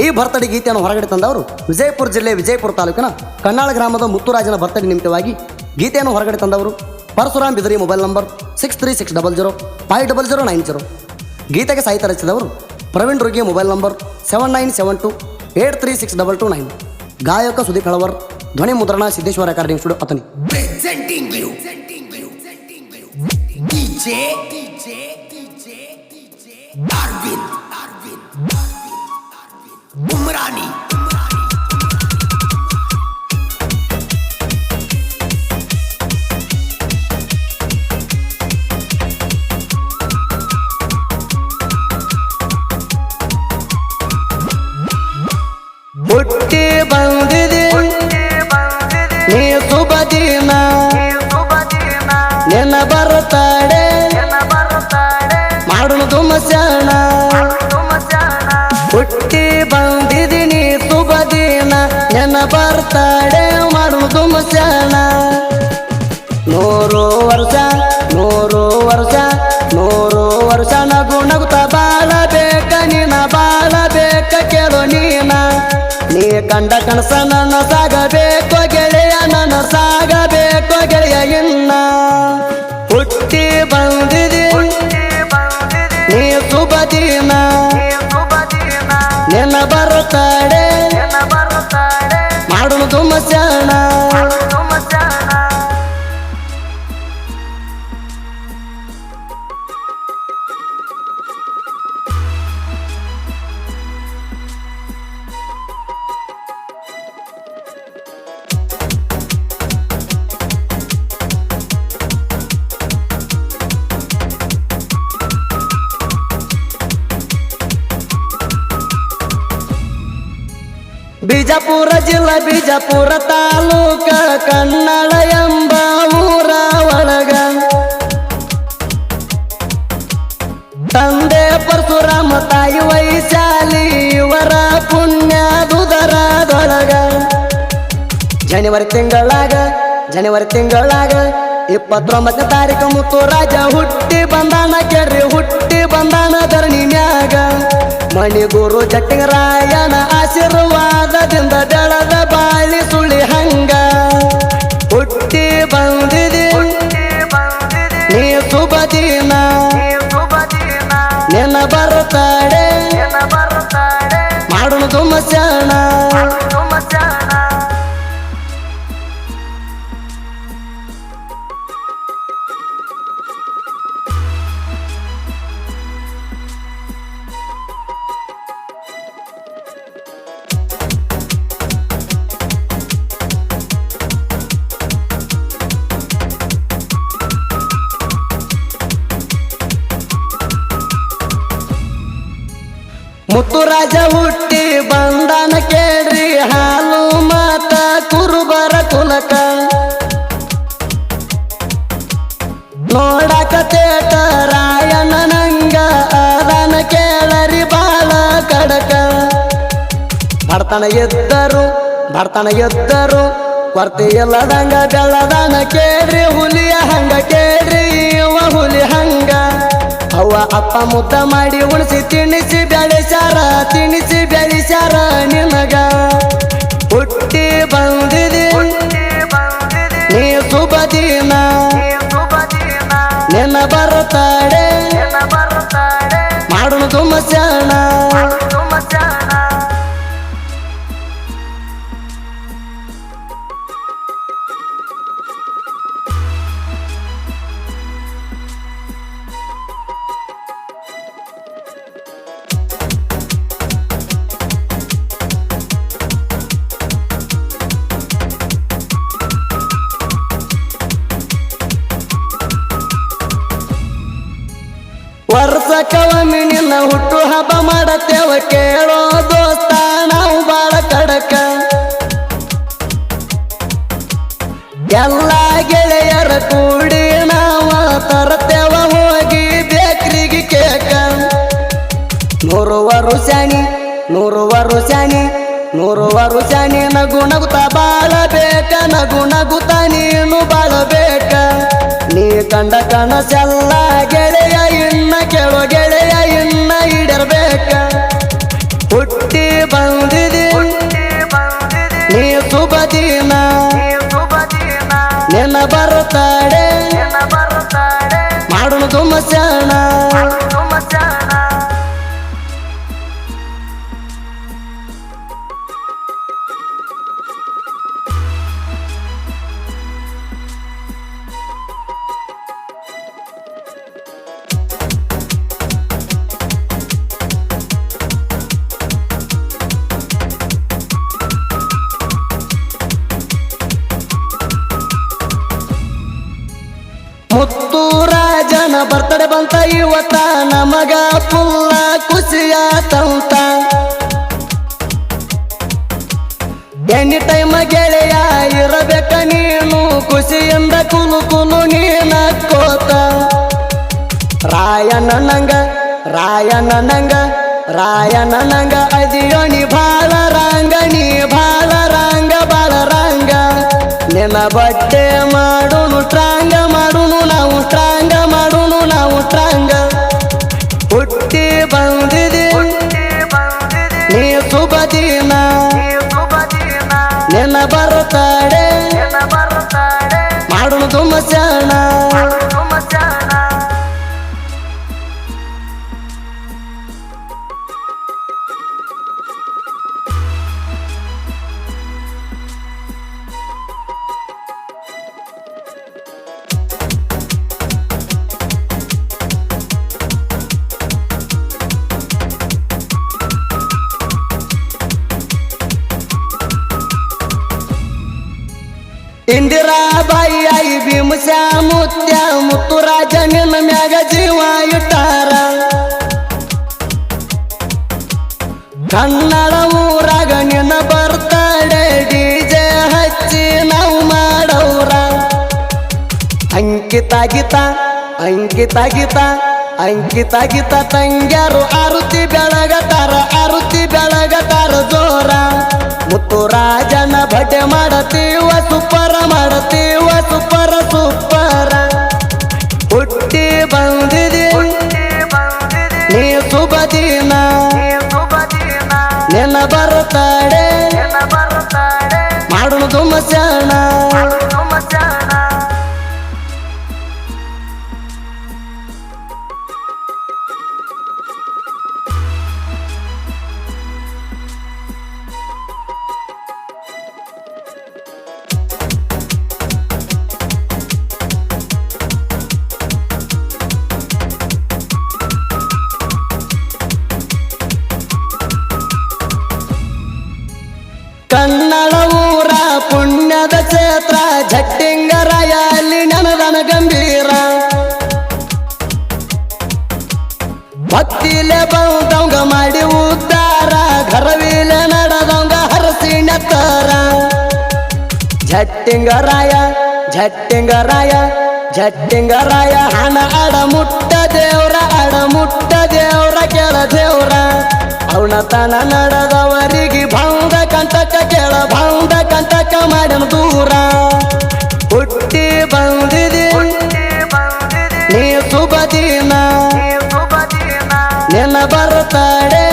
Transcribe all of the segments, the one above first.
ಈ ಬರ್ತಡೇ ಗೀತೆಯನ್ನು ಹೊರಗಡೆ ತಂದವರು ವಿಜಯಪುರ ಜಿಲ್ಲೆ ವಿಜಯಪುರ ತಾಲೂಕಿನ ಕನ್ನಾಳ ಗ್ರಾಮದ ಮುತ್ತುರಾಜನ ಬರ್ತಡೇ ನಿಮಿತ್ತವಾಗಿ ಗೀತೆಯನ್ನು ಹೊರಗಡೆ ತಂದವರು ಪರಶುರಾಮ್ ಬಿದರಿ. Mobile number 6360050090. ಗೀತೆಗೆ ಸಾಹಿತ್ಯ ರಚಿಸಿದವರು ಪ್ರವೀಣ್ ರುಗಿ. Mobile number 7972836229. ಗಾಯಕ ಸುದೀಪ್ ಹೆಳವರ್. ಧ್ವನಿ ಮುದ್ರಣ ಸಿದ್ದೇಶ್ವರ ರೆಕಾರ್ಡಿಂಗ್ ಸ್ಟುಡಿಯೋ ಅತನಿ. उमरानी ಹುಟ್ಟಿ ಬಂದಿದೆ ನೀ ಶುಭ ದಿನ ನೆನ ಬರುತ್ತಾಳೆ ಮಾಡೋಣ ತುಮಸಣ. ಹುಟ್ಟಿ ಬಂದಿದ್ದೀನಿ ಶುಭ ದಿನ ನೆನ ಬರ್ತಾಳೆ ಮಾಡೋಣ ತುಮಸಣ. 100 ವರ್ಷ 100 ವರ್ಷ 100 ವರ್ಷ ನಗು ನಗುತ್ತ ಬಾಳಬೇಕ ನೀನ ಬಾಳಬೇಕ ಕೇಳು ನೀನ. ನೀ ಕಂಡ ಕನಸ ನನ್ನ ಸಾಗಬೇಕು ಗೆಳೆಯ ನನ್ನ ಸಾಗಬೇಕು ಗೆಳೆಯ ಇನ್ನ. ಹುಟ್ಟಿ ಬಂದಿದೆ ನೀ ಶುಭ ದಿನ ನೆನ ಬರುತ್ತಾಳೆ ಮಾಡೋಣ ತುಮಸಣ. ಬಿಜಾಪುರ ಜಿಲ್ಲಾ ಬಿಜಾಪುರ ತಾಲೂಕ ಕನ್ನಡ ಎಂಬ ಊರ ಒಳಗ ತಂದೆ ಪರಶುರಾಮ ತಾಯಿ ವೈಶಾಲಿ ಇವರ ಪುಣ್ಯದುದರದೊಳಗ ಜನವರಿ ತಿಂಗಳಾಗ 29ನೇ ತಾರೀಕು ಮುತ್ತುರಾಜ ಹುಟ್ಟಿ ಬಂದಾನ ಕೆರ್ರಿ ಹುಟ್ಟಿ ಬಂದಾನ ಧರಣಿ ಮ್ಯಾಗ. ಮಣಿಗುರು ಜಟ್ಟಿಂಗರಾಯನ ಆಶೀರ್ವಾದದಿಂದ ಬೆಳೆದ ಬಾಳಿ ಸುಳಿ ಹಂಗ. ಹುಟ್ಟಿ ಬಂದಿದೆ ನೀ ಶುಭ ದಿನ ನೆನ ಬರುತ್ತಾಳೆ ಮಾಡೋಣ ತುಮಸಣ. ಮುತ್ತುರಾಜ ಹುಟ್ಟಿ ಬಂದಾನ ಕೇಳ್ರಿ ಹಾಲು ಮಾತ ಕುರುಬರ ಕುಲಕ. ನೋಡಕ ತೇಟ ರಾಯಣ ನಂಗ ಅದನ ಕೇಳರಿ ಬಾಳ ಕಡಕ. ಬಡತನ ಎದ್ದರು ಕೊರತೆ ಎಲ್ಲದಂಗ ಬೆಳದನ ಕೇಳ್ರಿ ಹುಲಿಯ ಹಂಗ ಕೇಳ್ರಿ ಇವ ಹುಲಿ ಹಂಗ. ಅವ್ವ ಅಪ್ಪ ಮುದ್ದ ಮಾಡಿ ಉಣಿಸಿ ತಿಣಿಸಿ ಬೆಳೆಸಾರ ನಿನಗ. ಹುಟ್ಟಿ ಬಂದಿದೆ ನೀ ಶುಭ ದಿನ ನೆನ ಬರುತ್ತಾಳೆ ಮಾಡೋಣ ತುಮಸಣ. ವರ್ಷಕ್ಕೊಮ್ಮೆ ನಿನ್ನ ಹುಟ್ಟು ಹಬ್ಬ ಮಾಡತ್ತೇವ ಕೇಳೋ ದೋಸ್ತ ನಾವು ಬಾಳ ಕಡಕ. ಎಲ್ಲ ಗೆಳೆಯರ ಕೂಡಿ ನಾವ ತರತೇವ ಹೋಗಿ ಬೇಕ್ರಿಗೆ ಕೇಕ. 100 ವರ್ಷಾನಿ ನಗು ನಗುತ್ತ ಬಾಳಬೇಕ ನಗು ನಗುತ್ತ ನೀನು ಬಾಳಬೇಕ. ನೀ ಕಂಡ ಕನಸೆಲ್ಲ ಗೆಳೆಯ ಇನ್ನ ಕೇಳೋ ಗೆಳೆಯ ಇನ್ನ ಈಡೇರಬೇಕ. ಹುಟ್ಟಿ ಬಂದಿದೆ ನೀ ಶುಭ ದಿನ ನಿನ್ನ ಬರುತ್ತಾಳೆ ಮಾಡೋಣ ತುಮಚಾಣ ಮುತ್ತು ರಾಜನ ಬರ್ತಡೆ ಬಂತ ಇವತ್ತ ನಮಗ ಫುಲ್ಲ ಖುಷಿಯ ತಂತ ಎನಿ ಟೈಮ್ ಗೆಳೆಯ ಇರಬೇಕ ನೀನು ಖುಷಿಯಿಂದ ಕುಲು ಕುಲು ನೀನ ಕೋತ ರಾಯನ ನಂಗ ಅದಿಯೋ ನೀ ಬಾಳ ರಂಗ ಬಾಳ ರಂಗ ನಿನ್ನ ಬಟ್ಟೆ ಮಾಡುನು ಸ್ಟ್ರಾಂಗ ಮಾಡುನು ನಾವು ಸ್ಟ್ರಾಂಗ ಹುಟ್ಟಿ ಬಂದಿದೆ ನೀ ಶುಭ ದಿನ ನಿನ್ನ ಬರುತ್ತಾಳೆ ಮಾಡುನು ತುಮಚಾಣ ಇಂದಿರಾಬಾಯಿ ಐ ಭೀಮಸಾ ಮುತ್ಯ ಮುತ್ತುರಾಜ ನಿನ್ನ ಮ್ಯಾಗ ಜೀವ ಇಟ್ಟಾರ ಕನ್ನಡ ಊರಾಗ ನಿನ್ನ ಬರ್ತಾಳೆ ಡಿಜೆ ಹಚ್ಚಿ ನಾವು ಮಾಡವ್ರ ಅಂಕಿತ ಗೀತ ತಂಗ್ಯಾರು ಆರುತಿ ಬೆಳಗತಾರ ಜೋರ ಮುತ್ತುರಾಜನ ಭಟೆ ಮಾಡತೀವ ಸೂಪರ ಹುಟ್ಟಿ ಬಂದಿದೆ ನೀ ಶುಭ ದಿನ ನಿನ್ನ ಬರುತ್ತಾಳೆ ಮಾಡೋಣ ತುಮಚಾಣ ಕನ್ನಡ ಊರ ಪುಣ್ಯದ ಕ್ಷೇತ್ರ ಜಟ್ಟಿಂಗರಾಯ ಅಲ್ಲಿ ನನದನ ಗಂಭೀರ ಭಕ್ತಿಲೆ ಬಂದವಂಗ ಮಾಡಿ ಉದ್ದಾರ ಘರವಿಲೆ ನಡೆದವಂಗ ಹರಸಿಣತರ ಜಟ್ಟಿಂಗರಾಯ ಹಣ ಅಡಮುಟ್ಟ ದೇವ್ರ ಕೆಳ ದೇವ್ರ ಅವನತನ ನಡೆದವರಿಗೆ ಭಂಗ ಕಂಟಕ ಮಾಡನ ದೂರ ಹುಟ್ಟಿ ಬಂದಿದೆ ನೀ ಶುಭ ದಿನ ನಿನ್ನ ಬರುತ್ತಾಳೆ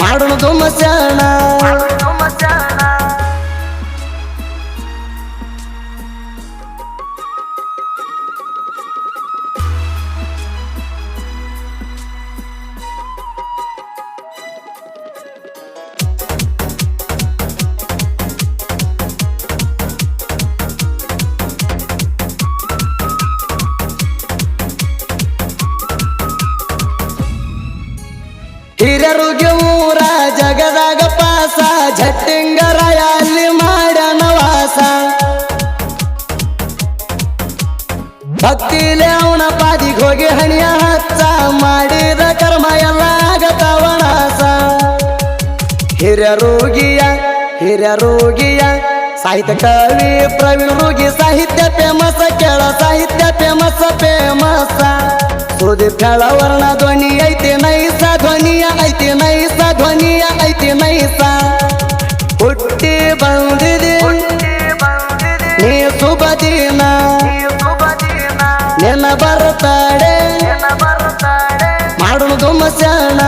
ಮಾಡೋಣ ತುಮಚಾಣ ಹಿರಿಯರುಗೆ ಊರ ಜಗದಾಗ ಪಾಸ ಜಟ್ಟಿಂಗರಾಯ ಅಲ್ಲಿ ಮಾಡನ ವಾಸ ಭಕ್ತಿಲೆ ಅವನ ಪಾದಿಗೆ ಹೋಗಿ ಹಣಿಯ ಹಚ್ಚ ಮಾಡಿದ ಕರ್ಮ ಎಲ್ಲ ಆಗತವಣಾಸ ಹಿರಿಯರುಗಿಯ ಸಾಹಿತ್ಯ ಕವಿ ಪ್ರವೀಣ್ ರೂಗಿ ಸಾಹಿತ್ಯ ಫೇಮಸ್ ಕೇಳ ಸಾಹಿತ್ಯ ಫೇಮಸ್ ಸುದೀಪ್ ಹೇಳ ವರ್ಣ ಧ್ವನಿ ಐತಿ ನೈಸ ಹುಟ್ಟಿ ಬಂದಿದೆ ನೀ ಶುಭ ದಿನ ನಿನ್ನ ಬರುತ್ತಾಳೆ ಮಾಡೋಣ ತುಮಚಾಣ